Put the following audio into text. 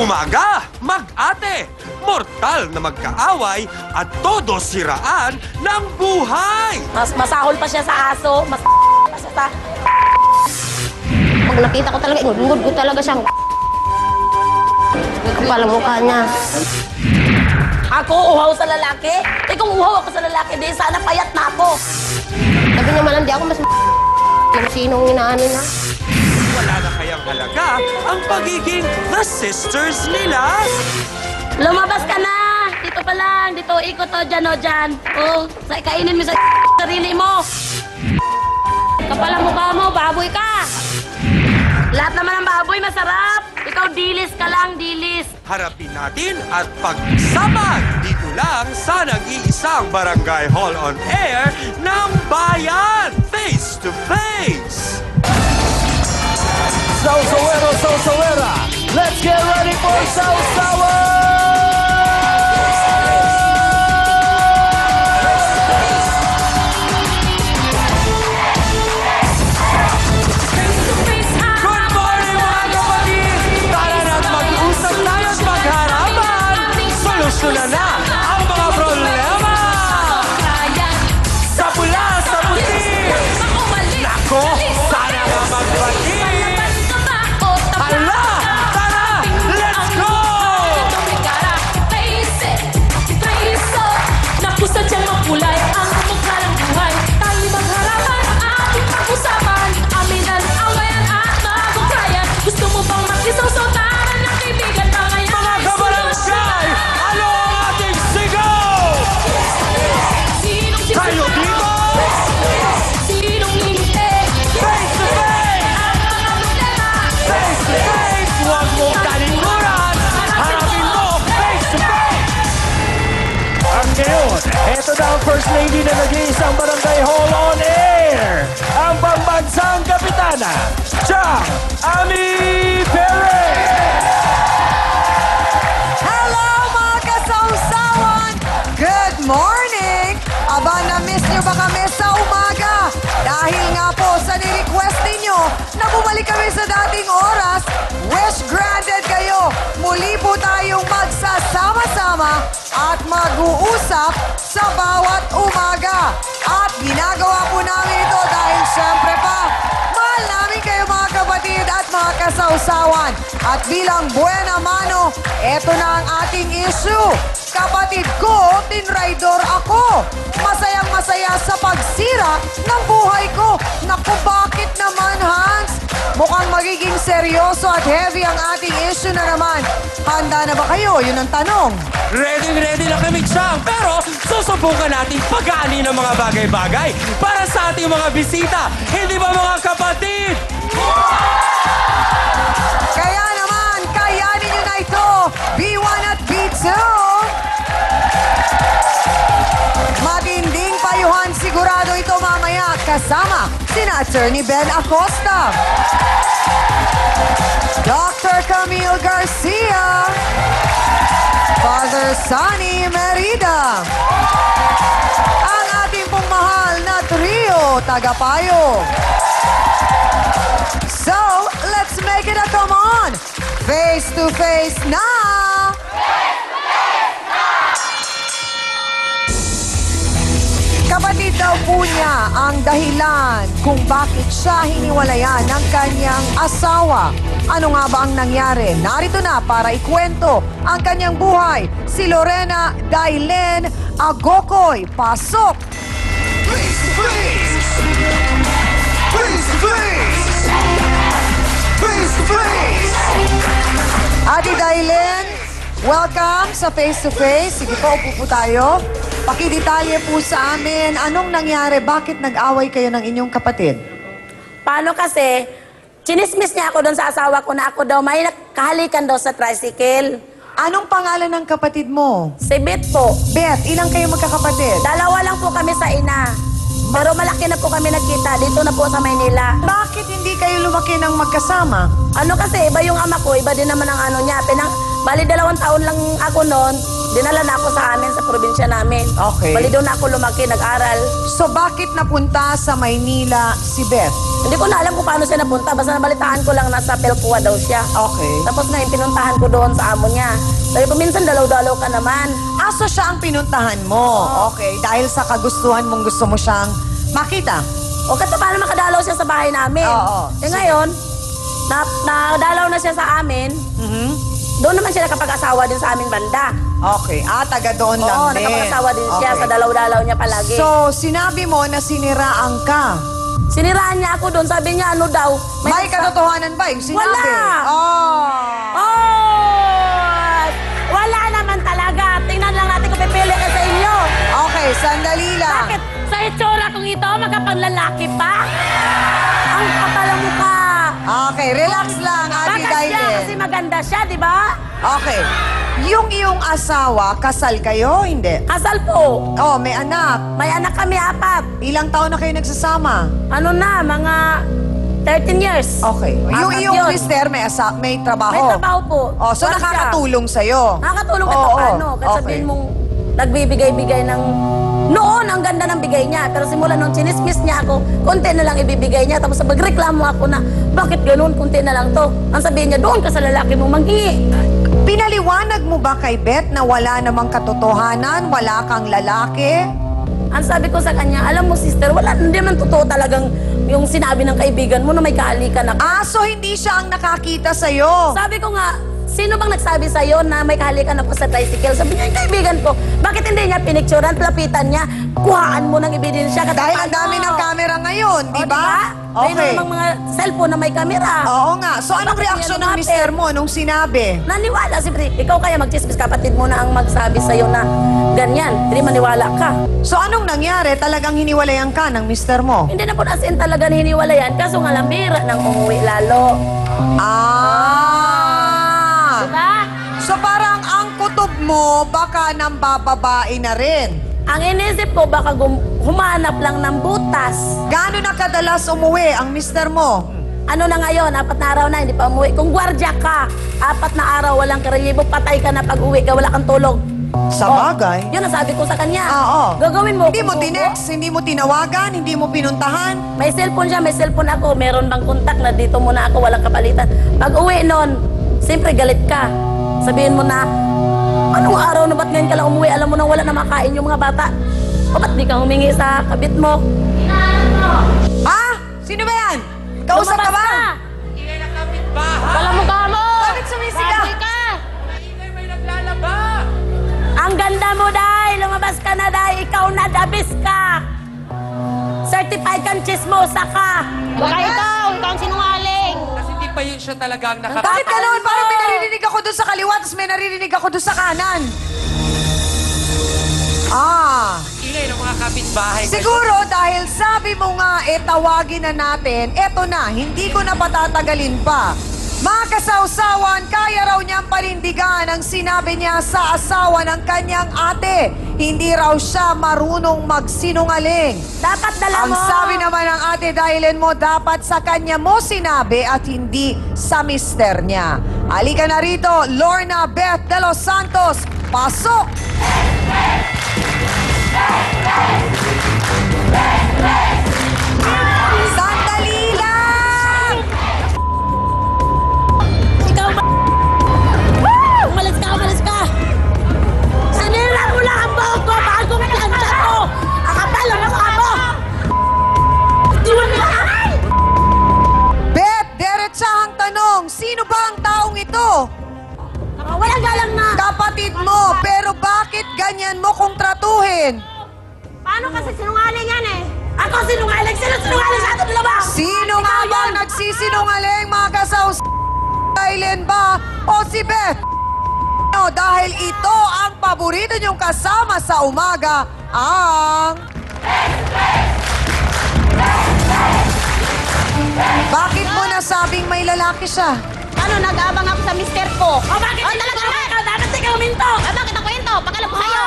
Umaga, mag-ate, mortal na magkaaway at todo siraan ng buhay. Mas masahol pa siya sa aso, mas pa siya sa... Pag nakita ko talaga, ingod ko talaga siyang kapal ang mukha niya. Ako uhaw sa lalaki? Kung uhaw ako sa lalaki, di sana payat na ako. Sabi niya malam, di ako mas kung sinong inaano na. Wala na kayang halaga ang pagiging the sisters nila. Lumabas ka na! Dito pa lang, dito, ikot o dyan o dyan. O, kainin mo sa sarili mo. Kapal ang mukha mo, baboy ka. Lahat naman ng baboy masarap. Ikaw dilis ka lang, dilis. Harapin natin at pagsama dito lang sa nag-iisang Barangay Hall on Air ng Bayan, face to face. Sausawero, Sausawera! Let's get ready for Sausawa! Good morning mga kapatid! Tara na't mag-usap tayo at magharapan! Solusyonan na ang mga problema! Sa pula, sa puti! Nako, sana nga magbati! Hala! Tara! Let's go! Napusa diyang makulay ang mukha ng buhay. Tayo magharapan ang ating pag-usapan. Aminan, awayan at magukayan. Gusto mo bang makisawsaw-taran ng kaibigan pa ngayon? Mga kabarangay! Ano ang ating sigaw? Sinong Tayo dito! Sinong hindi? Face to face! Ang mga problema. Face to face! Huwag mo kalimutan! Harapin mo face to face! At ngayon, eto na ang First Lady na nag-iisang Barangay Hall on Air! Ang pambansang kapitana, Chang Ami Perez! Hello mga kasawsawan! Good morning! Aba, na-miss nyo ba kami sa umaga? Dahil nga po sa ni-request ninyo na bumalik kami sa dating oras, wish granted kayo. Muli po tayong magsasama-sama at mag-uusap sa bawat umaga. At ginagawa po namin ito dahil syempre pa, mahal namin kayo mga kapatid at mga kasawsawan. At bilang buena mano, eto na ang ating issue. Kapatid ko, tinraidor ako. Masayang masaya sa pagsira ng buhay ko. Naku, bakit naman, Hans? Mukhang magiging seryoso at heavy ang ating issue na naman. Handa na ba kayo? Yun ang tanong. Ready na kami, Chang. Pero susubukan natin pag-aani ng mga bagay-bagay para sa ating mga bisita. Hindi ba mga kapatid? Kaya naman, kayanin nyo na ito. B1 at B2. Matinding payuhan sigurado ito mamaya kasama sina Attorney Ben Acosta, Dr. Camille Garcia, Father Sunny Merida, ang ating pong mahal na trio, Tagapayo. So, let's make it a come on! Face to face na! Kapatid daw po niya ang dahilan kung bakit siya hiniwalayan ng kanyang asawa. Ano nga ba ang nangyari? Narito na para ikwento ang kanyang buhay. Si Lorena Dailen Agocoy. Pasok! Face to face! Face to face! Face to face! Ate Dailen, welcome sa Face to Face. Sige po, upo po tayo. Pakidetalye po sa amin, anong nangyari? Bakit nag-away kayo ng inyong kapatid? Paano kasi, chinismis niya ako doon sa asawa ko na ako daw may kahalikan daw sa tricycle. Anong pangalan ng kapatid mo? Si Beth po. Beth, ilang kayo magkakapatid? Dalawa lang po kami sa ina. Pero malaki na po kami nagkita. Dito na po sa Maynila. Bakit hindi kayo lumaki ng magkasama? Ano kasi, iba yung ama ko, iba din naman ang ano niya. Bali, 2 taon lang ako noon. Dinala na ako sa amin, sa probinsya namin. Okay. Bali, doon na ako lumaki, nag-aral. So bakit napunta sa Maynila si Beth? Hindi ko na alam kung paano siya napunta. Basta nabalitaan ko lang nasa Pelcua daw siya. Okay. Tapos ngayon, pinuntahan ko doon sa amo niya. Sabi ko, minsan dalaw-dalaw ka naman. Aso siya ang pinuntahan mo. Okay. Dahil sa kagustuhan mong gusto mo siyang makita. O kasi paano makadalaw siya sa bahay namin? Oo. Eh ngayon, nadalaw na siya sa amin. Mhm. Doon naman siya nakapag-asawa din sa aming banda. Okay. Taga doon lang Oo, din. nakapag-asawa din siya Okay. sa dalaw-dalaw niya palagi. So, sinabi mo na siniraan ka. Siniraan niya ako doon. Sabi niya, ano daw? May katotohanan ba yung sinabi? Wala! Oh. Oh! Wala naman talaga. Tingnan lang natin kung pipili ka sa inyo. Okay, sandali lang. Bakit? Sa itsura kong ito, magkapanglalaki pa? Ang kapal ang mukha. Okay, relax lang, Ate Baka siya, kasi Dailin. maganda siya, di ba? Okay. Yung iyong asawa, kasal kayo? Hindi. Kasal po. Oh, may anak. May anak kami, 4. Ilang taon na kayo nagsasama? Ano na, mga 13 years. Okay. Yung Apat iyong yun. mister, may trabaho? May trabaho po. Oh, so Wala siya. nakakatulong sa'yo? Nakakatulong kahit Oo, paano. Kasi okay. sabihin mong nagbibigay-bigay ng... Noon, ang ganda ng bigay niya. Pero simula nung chinismis niya ako, konti na lang ibibigay niya. Tapos magreklamo ako na, bakit ganun? Konti na lang to. Ang sabihin niya, doon ka sa lalaki mo manghingi. Pinaliwanag mo ba kay Beth na wala namang katotohanan, wala kang lalaki? Ang sabi ko sa kanya, alam mo sister, wala, hindi man totoo talagang yung sinabi ng kaibigan mo na may kahalikan ako. So hindi siya ang nakakita sa'yo? Sabi ko nga, sino bang nagsabi sa'yo na may kahalikan ako sa tricycle? Sabi niya, yung kaibigan ko, bakit hindi niya pinicturean, lapitan niya, kuhaan mo ng ebidensya. Dahil ang dami ng camera ngayon, di ba? May Okay. namang mga cellphone na may kamera. Oo nga. So anong Bakit reaksyon niya ng lumapit? mister mo nung sinabi? Naniwala, siyempre. Ikaw kaya magchismis, kapatid mo na ang magsabi sa'yo na ganyan. Hindi maniwala ka. So anong nangyari? Talagang hiniwalayan ka ng mister mo? Hindi na po as in talaga hiniwalayan. Kaso nga lambira nang umuwi lalo. Diba? So parang ang kutob mo baka nang bababae na rin. Ang inisip ko, baka humanap lang ng butas. Gaano na kadalas umuwi ang mister mo? Ano na ngayon, 4 na araw na, hindi pa umuwi. Kung gwardya ka, 4 na araw, walang karelibo, patay ka na pag uwi ka, wala kang tulog. Sa bagay. Yun ang sabi ko sa kanya. Oo. Gagawin mo. Hindi mo kung tinext, hindi mo tinawagan, hindi mo pinuntahan. may cellphone siya, may cellphone ako. Meron bang kontak na dito muna ako, walang kapalitan. Pag uwi nun, siyempre galit ka. Sabihin mo na, anong araw na ba't ngayon ka lang umuwi? Alam mo nang wala na makain yung mga bata. O ba't di ka humingi sa kabit mo? Sino ba yan? Kausap ka ba? Ingay na kapitbahay! Walang mukha mo! Bakit sumisigaw? Baboy ka! Ingay may naglalaba! Ang ganda mo, Day! Lumabas ka na, Day! Ikaw na, dabis ka! Certified kang chismosa ka! Baka ikaw ang sinungaling! Kasi hindi pa yun siya talaga ang Bakit ganoon? Parang may naririnig ako doon sa kaliwa, tapos may naririnig ako doon sa kanan. Ingay ng mga kapitbahay. Siguro dahil sabi mo nga, tawagin na natin, eto na, hindi ko na patatagalin pa. Mga kasawsawan, kaya raw niyang panindigan ang sinabi niya sa asawa ng kanyang ate. Hindi raw siya marunong magsinungaling. Dapat dala Ang mo! sabi naman ng ate Dailin mo, dapat sa kanya mo sinabi at hindi sa mister niya. Halika na rito, Lorna Beth de los Santos. Pasok! Sandali lang! Ikaw ba? Umalis ka, umalis ka! Sanira mo lang ang buhok ko! Mahal ko ang plancha ko! Ang kapal ang mukha mo! Di mo naman! Beth, diretsahang tanong, sino ba ang taong ito? Walang galang na! Kapatid mo, pero bakit ganyan mo kung tratuhin? Paano kasi sinungaling yan eh? Ako sinungaling! Sino sinungaling sa atin dalawa? Sino nga ba ang nagsisinungaling, mga kasaus? Dailin ba o si Beth? No, dahil ito ang paborito niyong kasama sa umaga, ang... Bakit mo nasabing may lalaki siya? Ano, nag-aabang ako sa mister ko. O bakit Oh, hindi talaga ka ba? Dapat ikaw minto! Bakit ako kwento? Pakalam ko sa'yo.